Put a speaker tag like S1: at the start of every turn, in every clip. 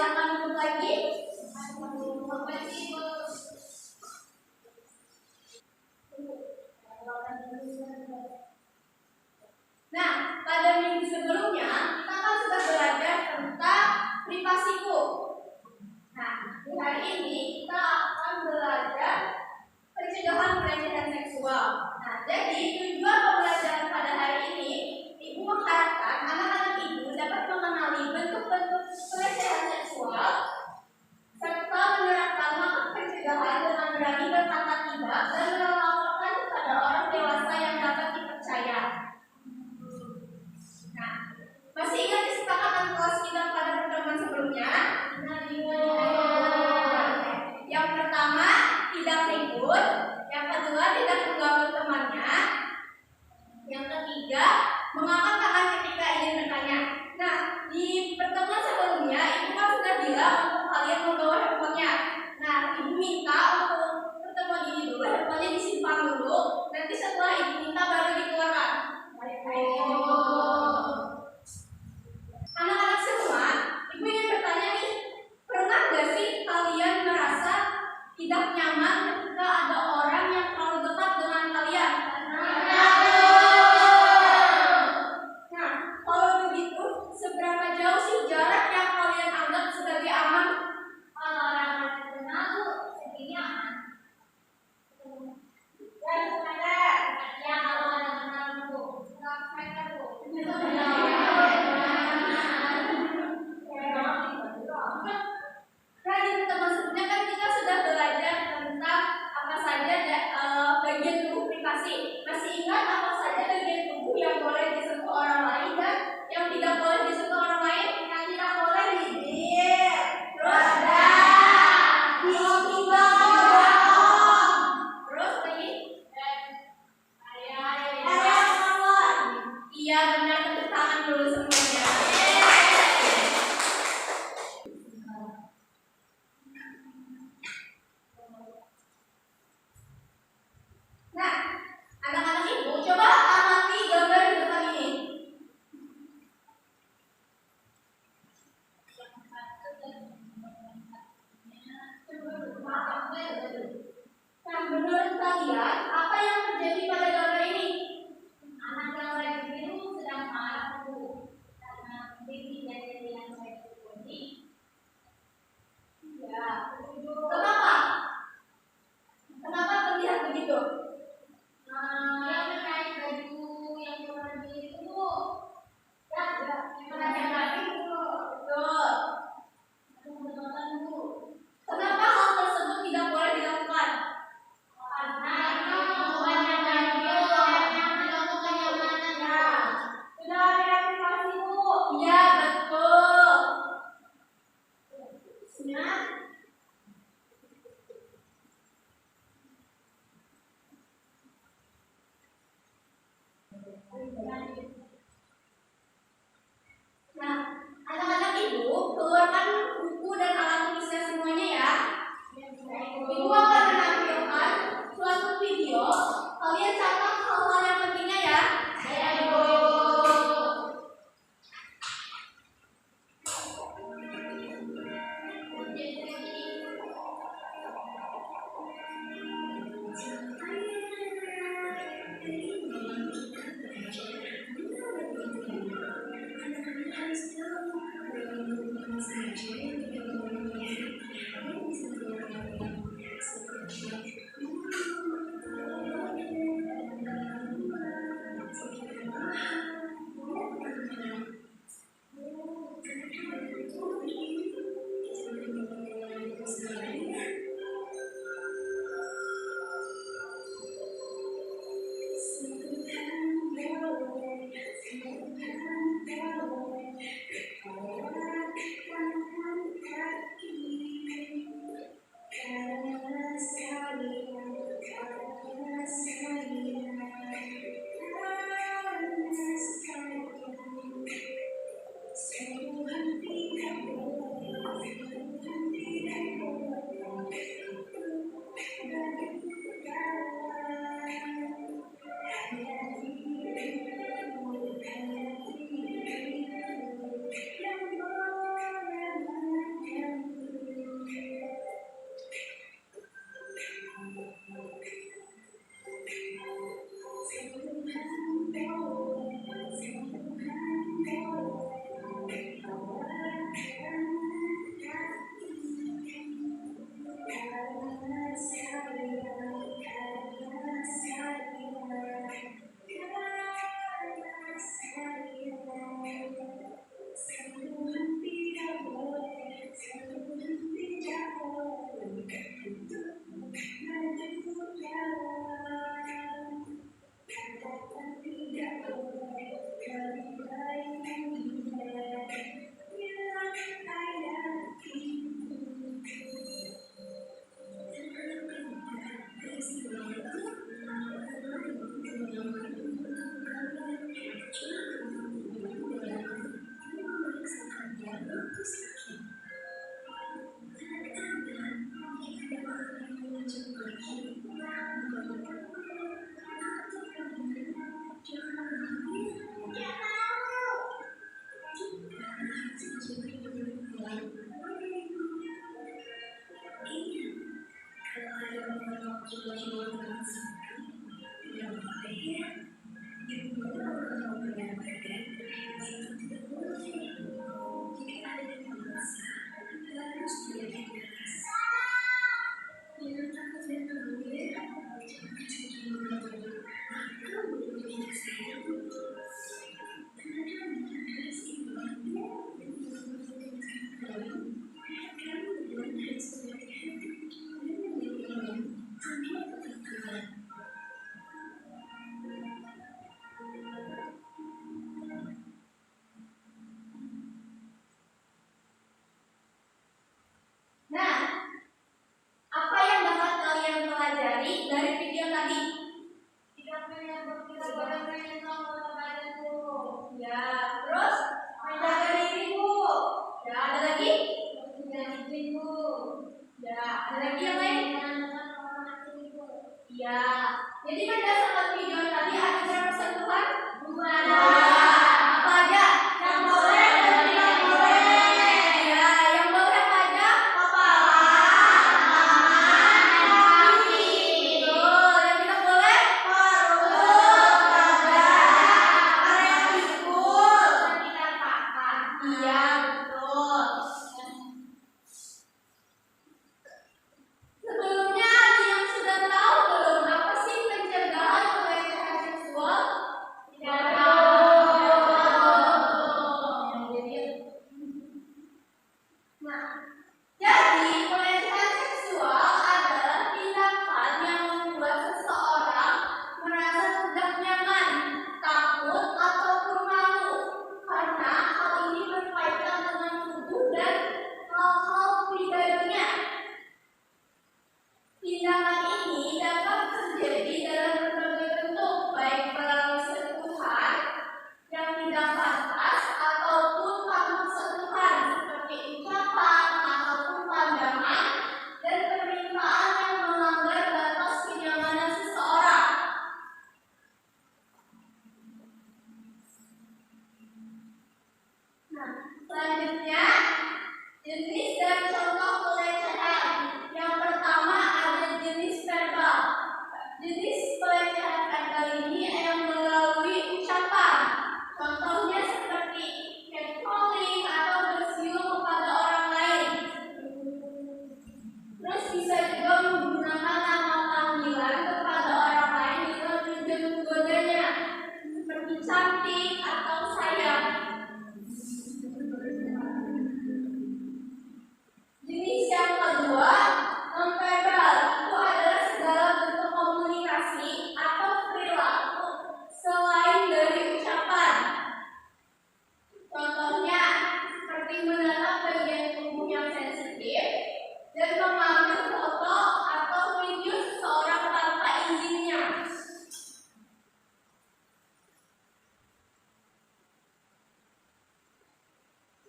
S1: silakan duduk lagi. Nah, pada minggu sebelumnya kita kan sudah belajar tentang privasiku. Nah, di hari ini kita akan belajar pencegahan pelecehan seksual. Nah, jadi tujuan pembelajaran pada hari ini, Ibu mengharapkan anak-anak Ibu dapat mengenali bentuk-bentuk pelecehan seksual serta menerapkan langkah pencegahan dengan berani berkata tidak dan melaporkan kepada orang dewasa yang dapat dipercaya. Nah, masih ingat kesepakatan kelas kita pada pertemuan sebelumnya? Yang pertama, tidak ribut. Yang kedua, tidak mengganggu temannya. Yang ketiga, mengangkat tangan ketika ingin bertanya. Nah, di pertemuan sebelumnya, Ibu kan sudah bilang untuk kalian membawa handphonenya. Nah, Ibu minta untuk pertemuan ini dulu, handphonenya disimpan dulu. Nanti setelah Ibu minta baru dikeluarkan. Anak-anak semua, Ibu ingin bertanya nih, pernah gak sih kalian merasa tidak nyaman ketika ada orang yang terlalu dekat dengan kalian? Nah, kalau begitu, seberapa jauh sih jarak yang kalian anggap sebagai aman? Kalau orang kenal tuh segini aman. Dan meter, ya kalau ada kenal tuh, berapa meter tuh? Nah, di pertemuan sebelumnya kan kita sudah belajar tentang apa saja bagian tubuh privasi. Masih ingat apa saja bagian tubuh yang boleh disentuh orang lain dan yang tidak boleh disentuh orang lain? Yang tidak boleh bibir, roda, terus lagi area kepala. Iya benar, tepuk tangan dulu semuanya. Nah, anak-anak Ibu coba amati gambar di depan ini. Nah, menurut kalian apa yang terjadi pada gambar ini? Anak gambar biru sedang marah karena baby jadi yang saya ini. Ya, kenapa? Kenapa terlihat begitu? Yang terkait baju yang warna biru. Ya, yang warna biru. Betul. Kenapa hal tersebut tidak boleh dilakukan? Karena itu hubungan dengan yang mengganggu kenyamanannya. Sudah ada privasi Bu. Iya betul. Nah, anak-anak Ibu keluarkan buku dan alat tulisnya semuanya ya. Ibu akan menampilkan suatu video. Kalian catat hal-hal yang pentingnya ya. Ibu. Nah, apa yang dapat kalian pelajari dari video tadi? Kita pengen ya, terus menjaga dirimu. Ya, ada lagi? Menjaga dirimu. Ya, ada lagi yang lain? Ya, jadi berdasarkan video tadi ada berapa sentuhan? 2. Apa aja? Yang boleh dan tidak boleh. Ya, yang boleh apa aja? Kepala, tangan, kaki. Betul. Yang tidak boleh? Perut, dada, area pikul, dan tidak paha. Iya, betul. Sebelumnya yang sudah tahu belum apa sih pencegahan pelecehan seksual? Tidak tahu. Nah, jadi pelecehan seksual adalah tindakan yang membuat seseorang merasa tidak nyaman, takut, ataupun malu karena hal ini berkaitan dengan tubuh dan hal-hal pribadinya. Tindakan ini dapat terjadi dalam berbagai bentuk, baik melalui sentuhan yang tidak pantas ataupun tanpa sentuhan, seperti ucapan ataupun pandangan dan permintaan yang melanggar batas kenyamanan seseorang. Nah, selanjutnya jenis dan contoh pelecehan. Yang pertama ada jenis verbal. Jenis pelecehan verbal ini yang melalui ucapan. Contohnya seperti catcalling atau bersiul kepada orang lain. Terus bisa juga menggunakan nama panggilan kepada orang lain dengan tujuan menggodanya, seperti cantik atau sayang. Jenis yang kedua, nonverbal, itu adalah segala bentuk komunikasi atau perilaku selain dari ucapan. Contohnya seperti menatap bagian tubuh yang sensitif dan mengambil foto atau video seseorang tanpa izinnya.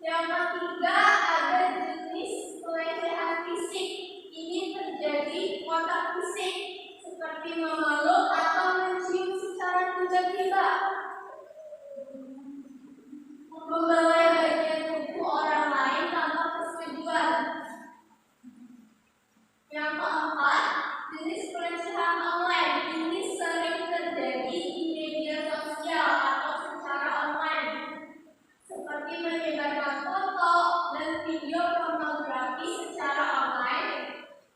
S1: Yang ketiga ada jenis pelecehan fisik. Ini terjadi kontak fisik seperti memeluk atau mencium secara tiba-tiba, membelai bagian tubuh orang lain tanpa persetujuan. Yang keempat, jenis pelecehan online. Ini sering terjadi di media sosial atau secara online, seperti menyebarkan foto dan video pornografi secara online,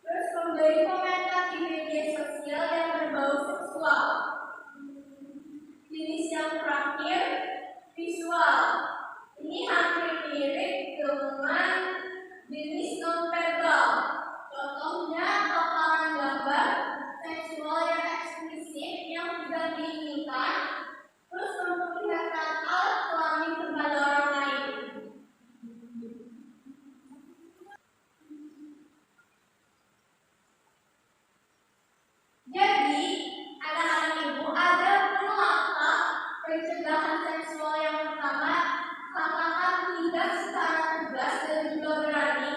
S1: terus memberi komentar di media sosial yang berbau seksual. Jenis yang terakhir, visual. Ini hampir mirip dengan jenis nonverbal. Contohnya paparan gambar seksual yang eksplisit yang tidak diinginkan, terus memperlihatkan alat kelamin kepada orang lain. Jadi, anak-anak ibu ada langkah pencegahan seksual yang pertama, katakan tidak secara tegas dan juga berani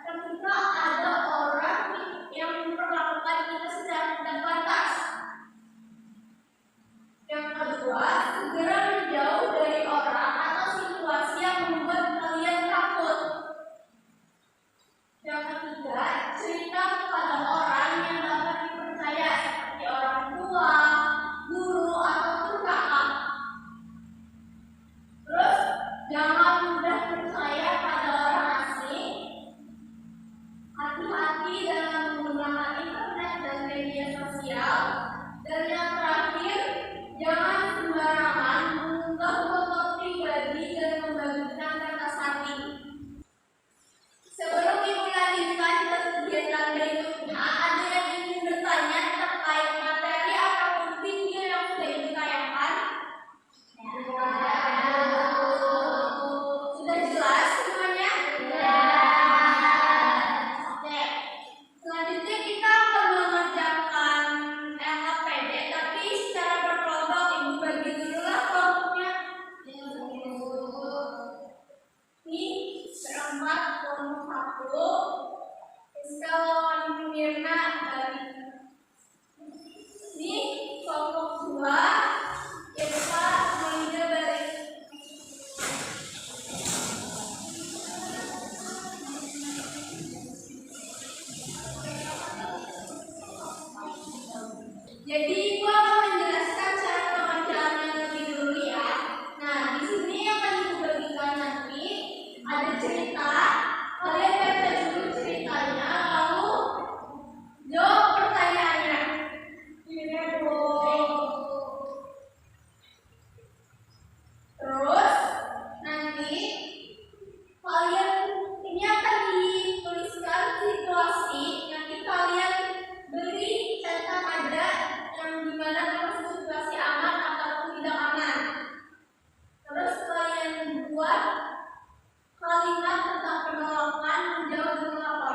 S1: ketika ada orang 1, Rizka lawan Mirna dari ini kelompok 2, Irfa Maida dari jadi gua akan menjelaskan cara pengerjaannya lebih dulu ya. Nah, di sini akan dibagikan nanti ada cerita. Kalian baca dulu ceritanya, lalu jawab pertanyaannya. Terus nanti kalian ini akan dituliskan situasi. Nanti kalian beri catatan ada yang dimana termasuk situasi aman atau tidak aman. Terus kalian buat kalimat tentang penolakan menjawab dengan apa?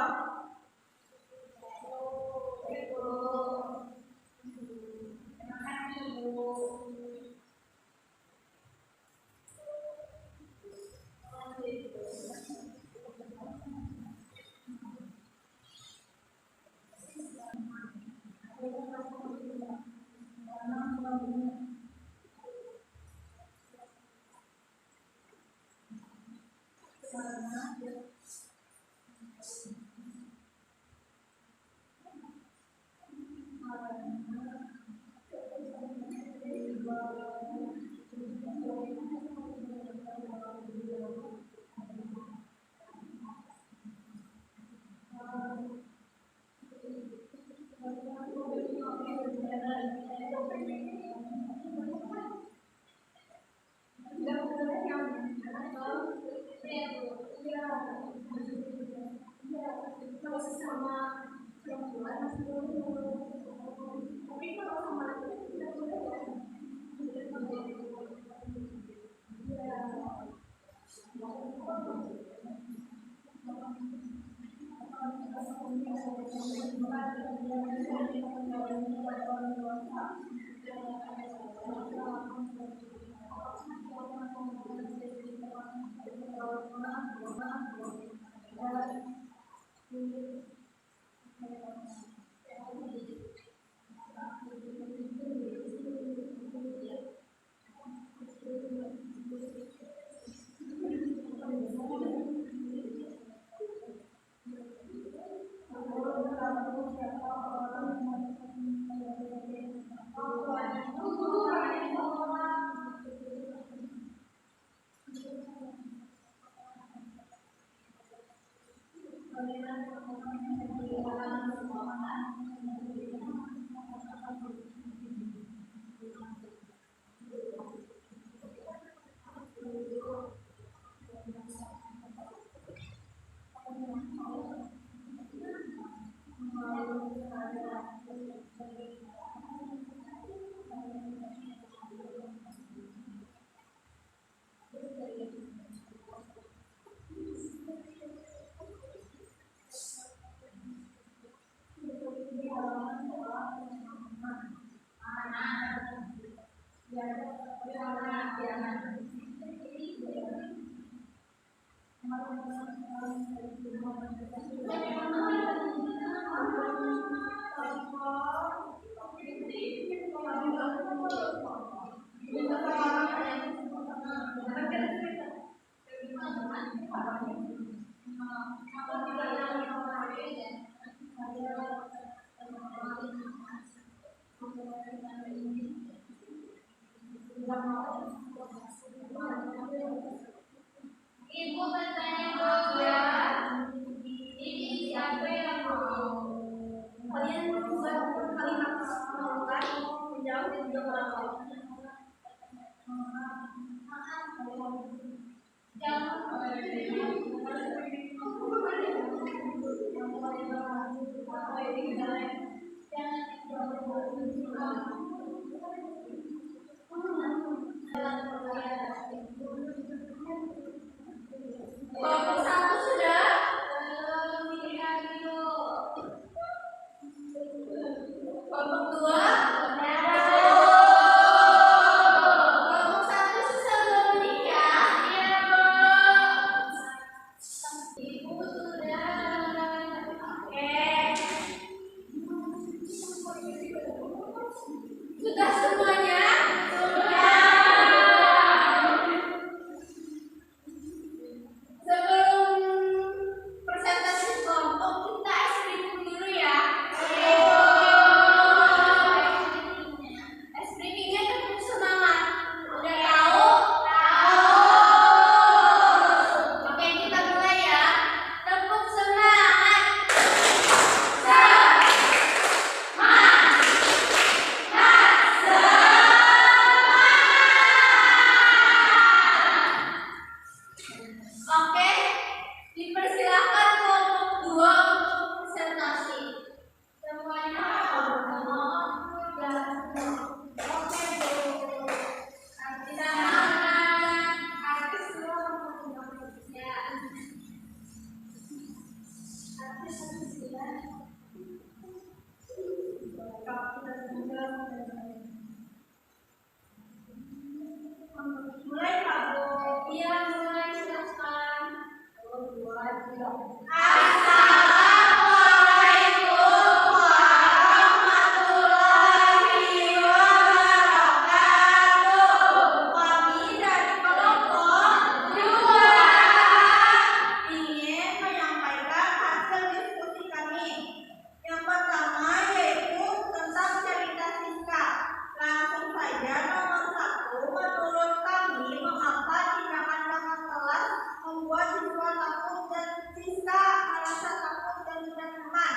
S1: Ibu bertanya dulu ya. Ini siapa yang mau? Kalian buat kalimat penolakan menjawab dan juga melapor. Kelompok 1 sudah. Kelompok 2. Kelompok 1 susah belum menikah? Iya, Bu. Ibu sudah. Dipersilakan kelompok 2 untuk presentasi. Semuanya oke, Bu. Di sana artis ya. Mulai, Pak Bu. Iya, mulai, silakan. Assalamualaikum warahmatullahi wabarakatuh. Kami dari kelompok 2 ingin menyampaikan hasil diskusi kami. Yang pertama yaitu tentang cerita singkat. Langsung saja nomor 1, menurut kami mengapa tindakan kakak kelas membuat siswa takut dan Siska merasa takut dan tidak nyaman.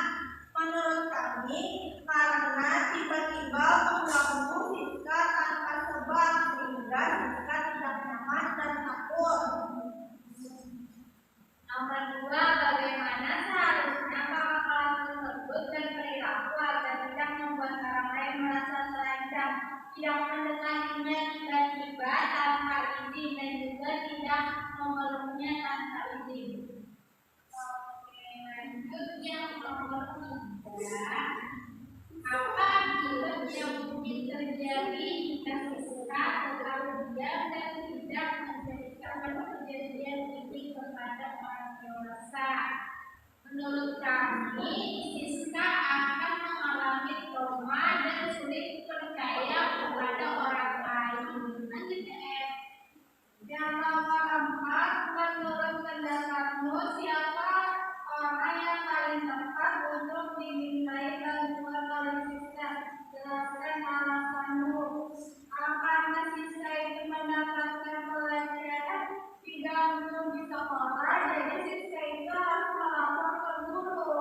S1: Menurut kami karena tiba-tiba mengganggu Siska tanpa sebab sehingga Siska tidak nyaman dan takut. Nomor 2, bagaimana seharusnya kakak kelas tersebut dan perilaku agar tidak membuat orang lain merasa terancam, tidak mendekatinya tiba-tiba tanpa izin dan juga tidak memeluknya tanpa izin. Oke, lanjut yang nomor 3. Apa akibat yang mungkin terjadi jika Siska terlalu diam dan tidak menceritakan kejadian ini kepada orang dewasa? Menurut kami, Siska akan mengalami trauma dan sulit percaya kepada orang lain. Lanjut ya. Yang nomor 4, menurut pendapatmu siapa orang yang paling tepat untuk dimintai bantuan oleh Siska? Jelaskan alasanmu. Karena Siska itu mendapatkan pelajaran diganggu di sekolah, jadi Siska itu harus melapor ke guru.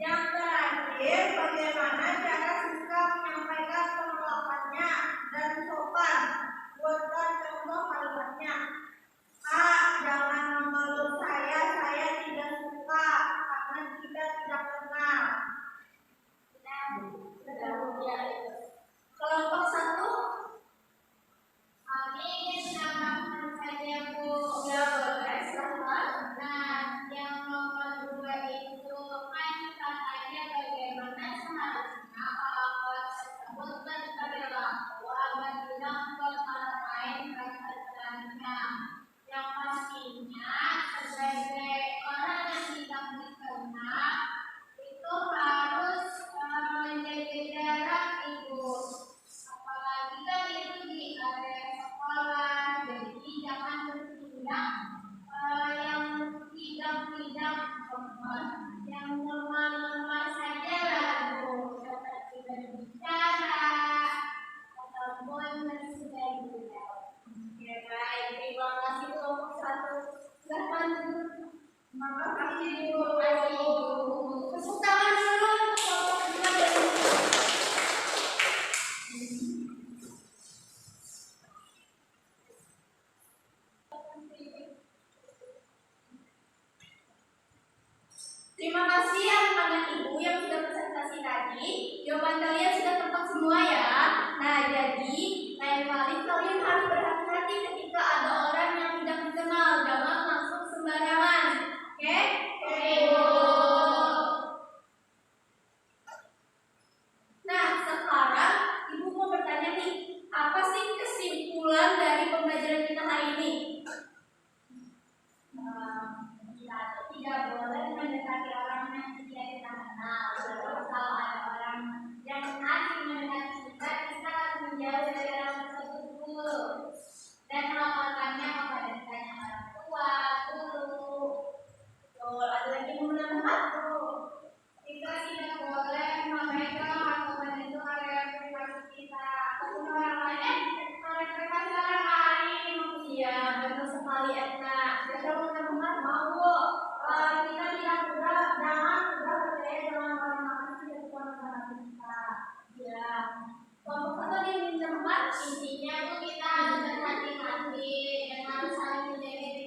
S1: Yang terakhir, bagaimana cara Siska menyampaikan penolakannya dan sopan? Buatkan contoh kalimatnya. Jangan memeluk saya tidak suka karena kita tidak kenal. Kelompok 1, kami ingin menambahkan saja, Bu. Ya, boleh, silahkan. Nah, yang nomor 2 itu kan katanya bagaimana seharusnya kalau kelas tersebut berperilaku agar tidak membuat orang lain merasa terancam. Yang pastinya sebagai orang yang tidak dikenal itu harus menjaga jarak, Ibu. Apalagi kan itu di area sekolah, jadi jangan bertindak yang tidak yang normal saja lah, Bu, seperti berbicara ataupun bersebagainya. Ya baik, terima kasih kelompok 1. Silahkan. Terima kasih, Bu. Tepuk tangan dulu untuk kelompok 2 dan terima kasih anak-anak Ibu yang sudah presentasi tadi. Jawaban kalian sudah tepat semua ya. Nah, jadi lain kali kalian harus berhati-hati ketika ada orang yang tidak dikenal. Jangan langsung sembarangan. Oke? Oke, Bu. Nah, sekarang Ibu mau bertanya nih, apa sih kesimpulan dari pembelajaran kita hari ini? Tidak boleh mendekati orang yang tidak kita kenal. Kalau ada orang yang asing mendekati kita harus menjauh dari orang tersebut dan melaporkannya kepada ditanya orang tua, guru. Ada lagi yang menambah? Kita tidak boleh memegang atau menyentuh area privasi kita. Orang lain, area privasi orang lain. Iya, betul sekali, Edna. Kita benar-benar mau. Kita tidak jangan percaya dengan orang asing yang bukan kita. Ya, kelompok 1 yang minta intinya tuh kita harus berhati-hati dan harus saling menjaga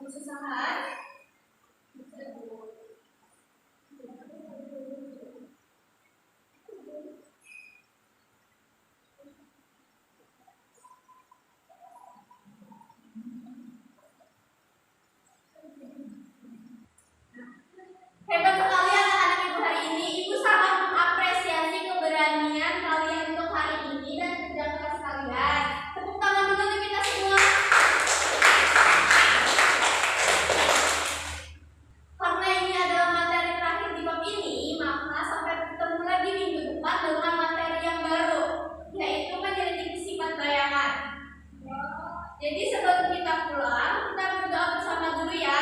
S1: kesusahan. Hebat sekali anak-anak ibu hari ini. Ibu sangat mengapresiasi keberanian kalian untuk hari ini dan kerja keras kalian. Tepuk tangan dulu untuk kita semua. Karena ini adalah materi terakhir di bab ini, maka sampai bertemu lagi minggu depan dengan materi yang baru, yaitu menjadi sifat bayangan. Jadi sebelum kita pulang, kita berdoa bersama dulu ya.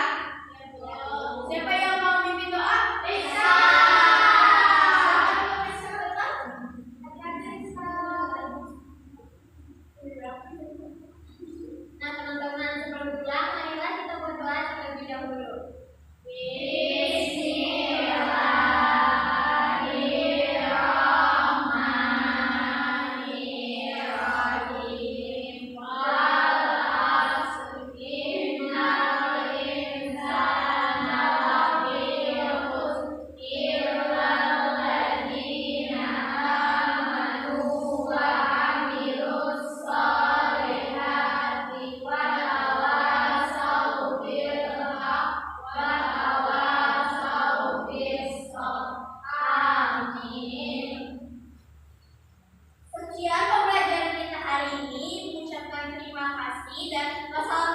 S1: Siapa yang mau mimpin doa? Bisa. Nah teman-teman, sebelum pulang, marilah kita berdoa terlebih dahulu. Sekian pembelajaran kita hari ini. Mengucapkan terima kasih dan wassalamualaikum